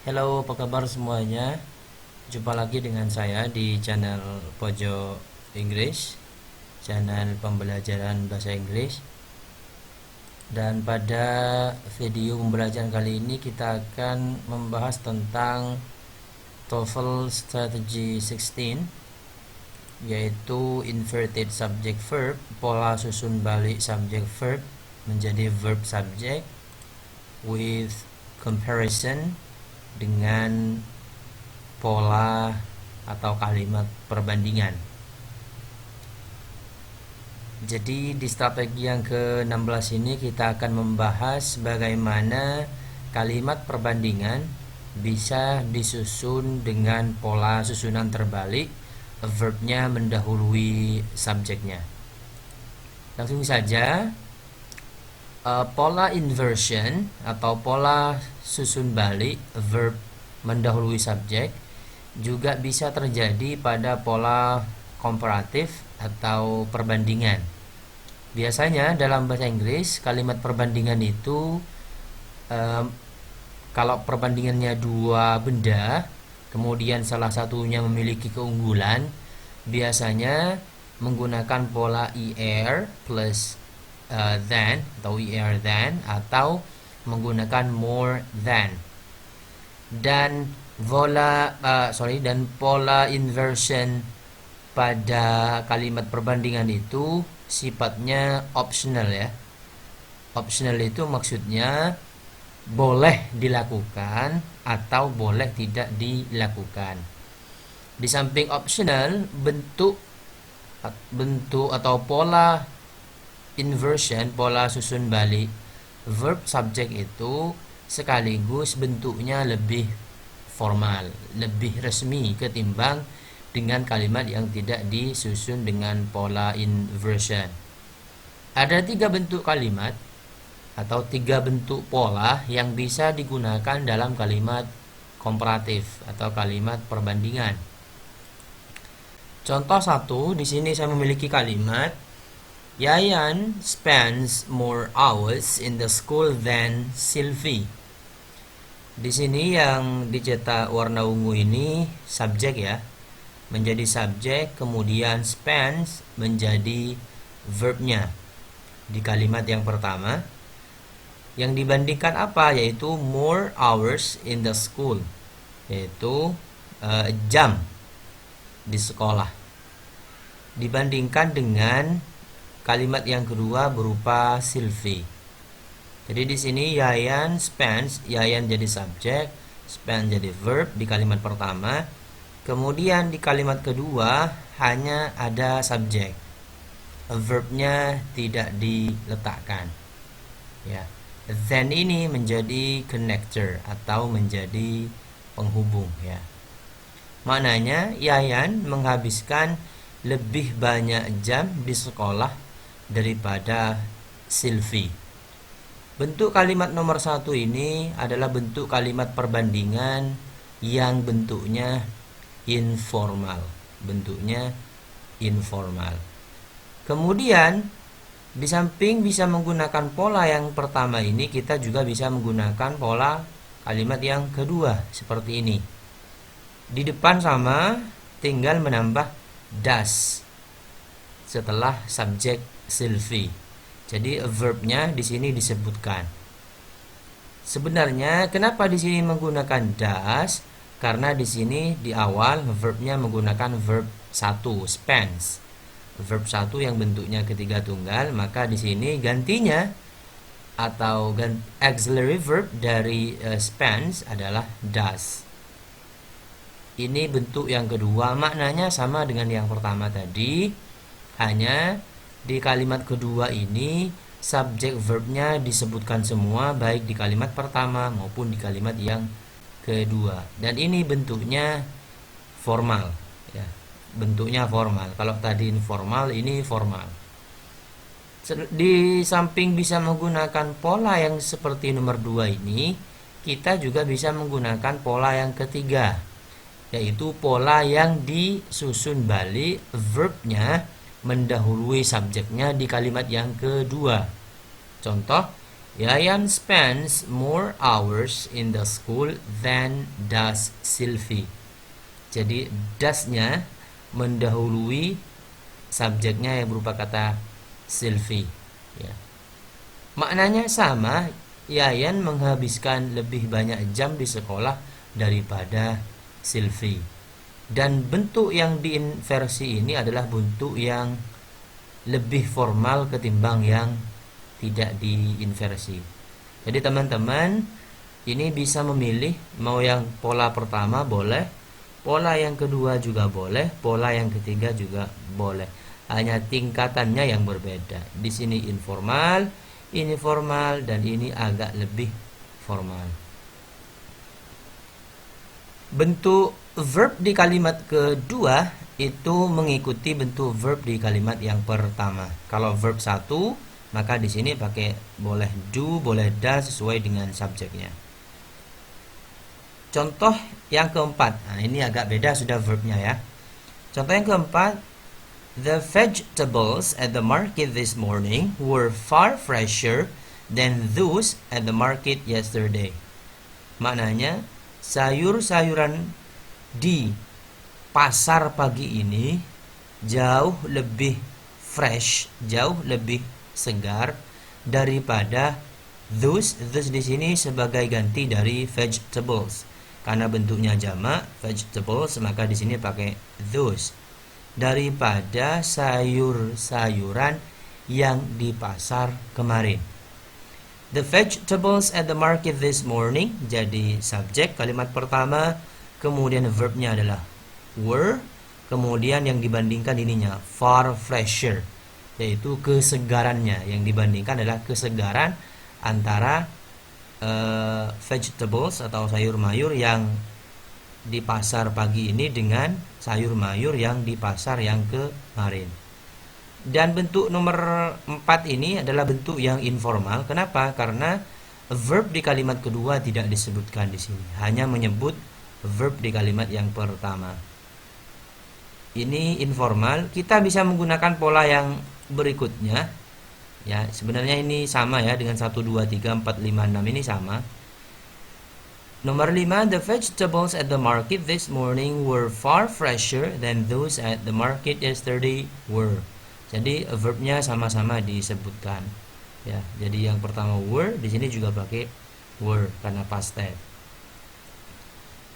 Halo, apa kabar semuanya? Jumpa lagi dengan saya di channel Pojok Inggris, channel pembelajaran bahasa Inggris. Dan pada video pembelajaran kali ini kita akan membahas tentang TOEFL Strategy 16, yaitu inverted subject verb, pola susun balik subject verb menjadi verb subject with comparison dengan pola atau kalimat perbandingan. Jadi di strategi yang ke-16 ini kita akan membahas bagaimana kalimat perbandingan bisa disusun dengan pola susunan terbalik, verbnya mendahului subjeknya. Langsung saja, pola inversion atau pola susun balik, verb mendahului subjek, juga bisa terjadi pada pola komparatif atau perbandingan. Biasanya dalam bahasa Inggris kalimat perbandingan itu kalau perbandingannya dua benda, kemudian salah satunya memiliki keunggulan, biasanya menggunakan pola ER plus than atau ER than, atau menggunakan more than. Dan pola inversion pada kalimat perbandingan itu sifatnya optional ya. Optional itu maksudnya boleh dilakukan atau boleh tidak dilakukan. Di samping optional, bentuk atau pola inversion, pola susun balik verb subject itu sekaligus bentuknya lebih formal, lebih resmi ketimbang dengan kalimat yang tidak disusun dengan pola inversion. Ada 3 bentuk kalimat atau 3 bentuk pola yang bisa digunakan dalam kalimat komparatif atau kalimat perbandingan. Contoh 1, di sini saya memiliki kalimat Yayan spends more hours in the school than Sylvie. Di sini yang dicetak warna ungu ini subjek ya, menjadi subjek, kemudian spends menjadi verbnya di kalimat yang pertama. Yang dibandingkan apa? Yaitu more hours in the school, yaitu jam di sekolah, dibandingkan dengan kalimat yang kedua berupa Sylvie. Jadi di sini Yayan spends, Yayan jadi subjek, spend jadi verb di kalimat pertama. Kemudian di kalimat kedua hanya ada subjek, verbnya tidak diletakkan. Ya, then ini menjadi connector atau menjadi penghubung ya. Maknanya Yayan menghabiskan lebih banyak jam di sekolah daripada Sylvie. Bentuk kalimat nomor 1 ini adalah bentuk kalimat perbandingan yang bentuknya informal. Bentuknya informal. Kemudian di samping bisa menggunakan pola yang pertama ini, kita juga bisa menggunakan pola kalimat yang kedua seperti ini. Di depan sama, tinggal menambah does setelah subjek Sylvie. Jadi verbnya di sini disebutkan. Sebenarnya kenapa di sini menggunakan does? Karena di sini di awal verbnya menggunakan verb 1 spends. Verb 1 yang bentuknya ketiga tunggal, maka di sini gantinya atau auxiliary verb dari spends adalah does. Ini bentuk yang kedua, maknanya sama dengan yang pertama tadi, hanya di kalimat kedua ini subjek verbnya disebutkan semua, baik di kalimat pertama maupun di kalimat yang kedua. Dan ini bentuknya formal ya. Bentuknya formal. Kalau tadi informal, ini formal. Di samping bisa menggunakan pola yang seperti nomor 2 ini, kita juga bisa menggunakan pola yang ketiga, yaitu pola yang disusun balik, verbnya mendahului subjeknya di kalimat yang kedua. Contoh, Yayan spends more hours in the school than does Sylvie. Jadi does-nya mendahului subjeknya yang berupa kata Sylvie. Ya. Maknanya sama, Yayan menghabiskan lebih banyak jam di sekolah daripada Sylvie. Dan bentuk yang diinversi ini adalah bentuk yang lebih formal ketimbang yang tidak diinversi. Jadi teman-teman ini bisa memilih mau yang pola pertama boleh, pola yang kedua juga boleh, pola yang ketiga juga boleh. Hanya tingkatannya yang berbeda. Di sini informal, ini formal, dan ini agak lebih formal. Bentuk verb di kalimat kedua itu mengikuti bentuk verb di kalimat yang pertama. Kalau verb 1 maka di sini pakai boleh do, boleh does sesuai dengan subjeknya. Contoh yang keempat. Nah, ini agak beda sudah verbnya ya. Contoh yang keempat, the vegetables at the market this morning were far fresher than those at the market yesterday. Maknanya, sayur-sayuran di pasar pagi ini jauh lebih fresh, jauh lebih segar daripada those di sini sebagai ganti dari vegetables. Karena bentuknya jamak vegetables, maka di sini pakai those. Daripada sayur-sayuran yang di pasar kemarin. The vegetables at the market this morning jadi subjek kalimat pertama, kemudian verbnya adalah were, kemudian yang dibandingkan ininya far fresher, yaitu kesegarannya. Yang dibandingkan adalah kesegaran antara vegetables atau sayur mayur yang di pasar pagi ini dengan sayur mayur yang di pasar yang kemarin. Dan bentuk nomor 4 ini adalah bentuk yang informal. Kenapa? Karena verb di kalimat kedua tidak disebutkan di sini. Hanya menyebut verb di kalimat yang pertama. Ini informal. Kita bisa menggunakan pola yang berikutnya. Ya, sebenarnya ini sama ya dengan 1 2 3 4 5 6 ini sama. Nomor 5, the vegetables at the market this morning were far fresher than those at the market yesterday were. Jadi verbnya sama-sama disebutkan. Ya, jadi yang pertama were, di sini juga pakai were karena past tense.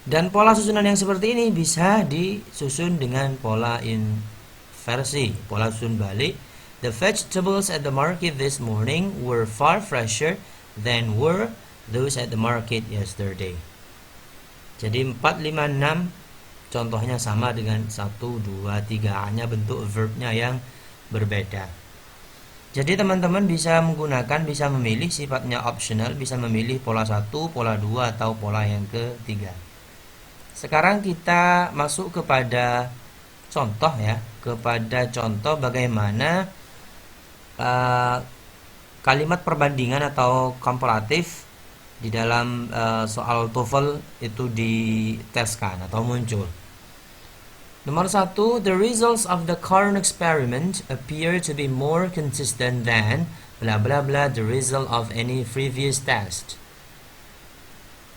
Dan pola susunan yang seperti ini bisa disusun dengan pola inversi, pola susun balik. The vegetables at the market this morning were far fresher than were those at the market yesterday. Jadi 4, 5, 6 contohnya sama dengan 1, 2, 3, hanya bentuk verbnya yang berbeda. Jadi teman-teman bisa menggunakan, bisa memilih, sifatnya optional, bisa memilih pola 1, pola 2 atau pola yang ketiga. Sekarang kita masuk kepada contoh ya, kepada contoh bagaimana kalimat perbandingan atau komparatif di dalam soal TOEFL itu diteskan atau muncul. Nomor 1, the results of the current experiment appear to be more consistent than bla bla bla the result of any previous test.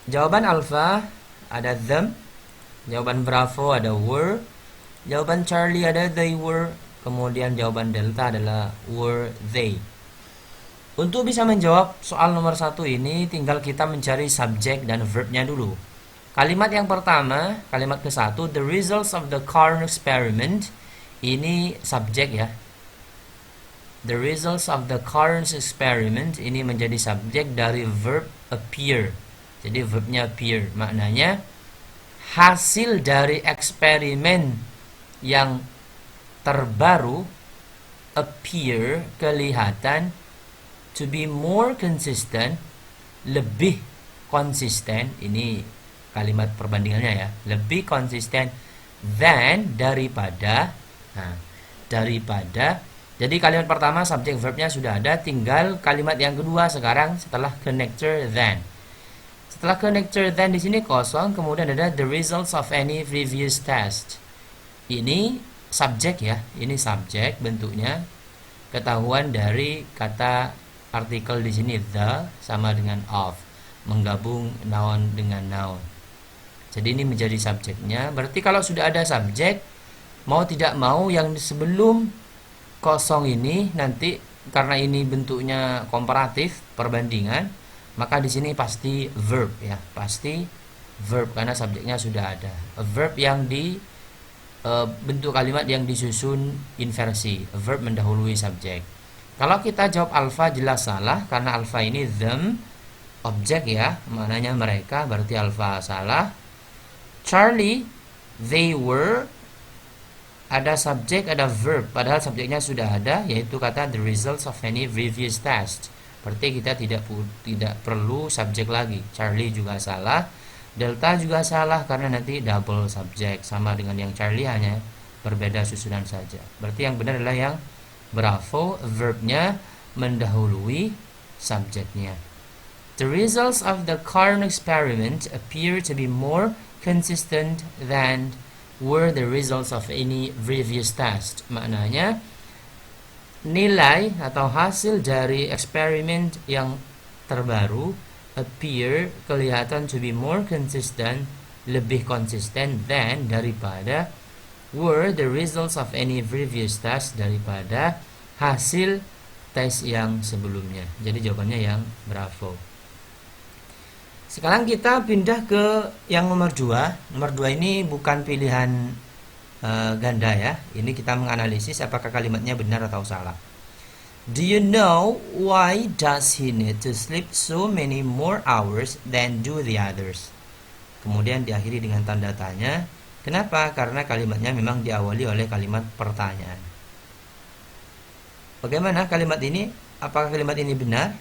Jawaban alpha ada them, jawaban bravo ada were, jawaban Charlie ada they were, kemudian jawaban delta adalah were they. Untuk bisa menjawab soal nomor 1 ini tinggal kita mencari subjek dan verbnya dulu. Kalimat yang pertama, kalimat ke-1, the results of the current experiment, ini subjek ya. The results of the current experiment ini menjadi subjek dari verb appear. Jadi verbnya appear, maknanya hasil dari eksperimen yang terbaru appear, kelihatan, to be more consistent, lebih konsisten. Ini kalimat perbandingannya ya, lebih konsisten than, daripada. Nah, daripada. Jadi kalimat pertama subjek verbnya sudah ada, tinggal kalimat yang kedua sekarang setelah connector than. Setelah connector than di sini kosong, kemudian ada the results of any previous test. Ini subjek ya, ini subjek bentuknya, ketahuan dari kata artikel di sini the sama dengan of, menggabung noun dengan noun. Jadi ini menjadi subjeknya. Berarti kalau sudah ada subjek, mau tidak mau yang sebelum kosong ini nanti, karena ini bentuknya komparatif, perbandingan, maka di sini pasti verb ya, pasti verb karena subjeknya sudah ada. A verb yang di bentuk kalimat yang disusun inversi, a verb mendahului subjek. Kalau kita jawab alfa jelas salah karena alfa ini them, objek ya, maknanya mereka, berarti alfa salah. Charlie, they were, ada subjek, ada verb, padahal subjeknya sudah ada, yaitu kata the results of any previous test. Berarti kita tidak perlu subjek lagi. Charlie juga salah, delta juga salah karena nanti double subjek, sama dengan yang Charlie, hanya berbeda susunan saja. Berarti yang benar adalah yang bravo, verbnya mendahului subjeknya. The results of the current experiment appear to be more consistent than were the results of any previous test. Maknanya nilai atau hasil dari eksperimen yang terbaru appear, kelihatan, to be more consistent, lebih konsisten than, daripada, were the results of any previous test, daripada hasil tes yang sebelumnya. Jadi jawabannya yang bravo. Sekarang kita pindah ke yang nomor 2. Nomor 2 ini bukan pilihan ganda ya. Ini kita menganalisis apakah kalimatnya benar atau salah. Do you know why does he need to sleep so many more hours than do the others? Kemudian diakhiri dengan tanda tanya. Kenapa? Karena kalimatnya memang diawali oleh kalimat pertanyaan. Bagaimana kalimat ini? Apakah kalimat ini benar?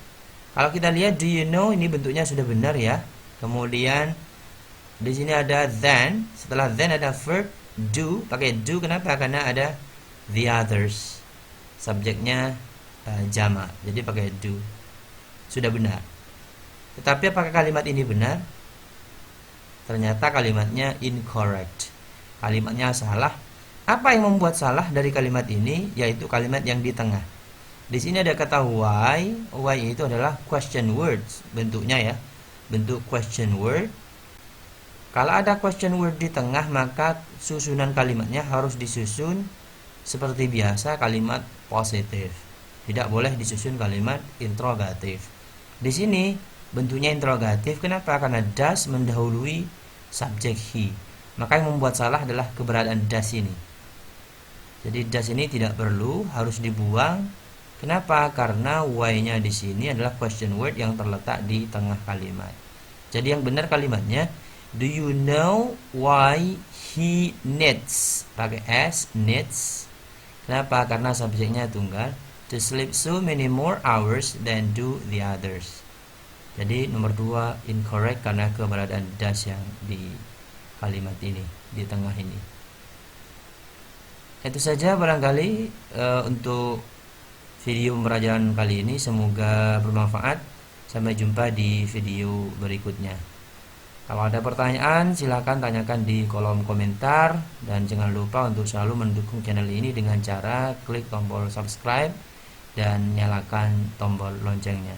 Kalau kita lihat do you know, ini bentuknya sudah benar ya. Kemudian di sini ada then, setelah then ada verb do, pakai do. Kenapa? Karena ada the others. Subjeknya jamak, jadi pakai do. Sudah benar. Tetapi apakah kalimat ini benar? Ternyata kalimatnya incorrect. Kalimatnya salah. Apa yang membuat salah dari kalimat ini? Yaitu kalimat yang di tengah. Di sini ada kata why. Why itu adalah question words bentuknya ya. Bentuk question word. Kalau ada question word di tengah, maka susunan kalimatnya harus disusun seperti biasa, kalimat positif. Tidak boleh disusun kalimat interrogatif. Di sini bentuknya interrogatif. Kenapa? Karena does mendahului subjek he. Maka yang membuat salah adalah keberadaan does ini. Jadi does ini tidak perlu, harus dibuang. Kenapa? Karena why-nya di sini adalah question word yang terletak di tengah kalimat. Jadi yang benar kalimatnya do you know why he needs, pakai s, needs. Kenapa? Karena subjeknya tunggal, to sleep so many more hours than do the others. Jadi nomor 2 incorrect karena keberadaan does yang di kalimat ini, di tengah ini. Itu saja barangkali untuk video pembelajaran kali ini, semoga bermanfaat. Sampai jumpa di video berikutnya. Kalau ada pertanyaan silahkan tanyakan di kolom komentar. Dan jangan lupa untuk selalu mendukung channel ini dengan cara klik tombol subscribe dan nyalakan tombol loncengnya.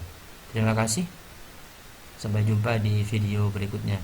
Terima kasih. Sampai jumpa di video berikutnya.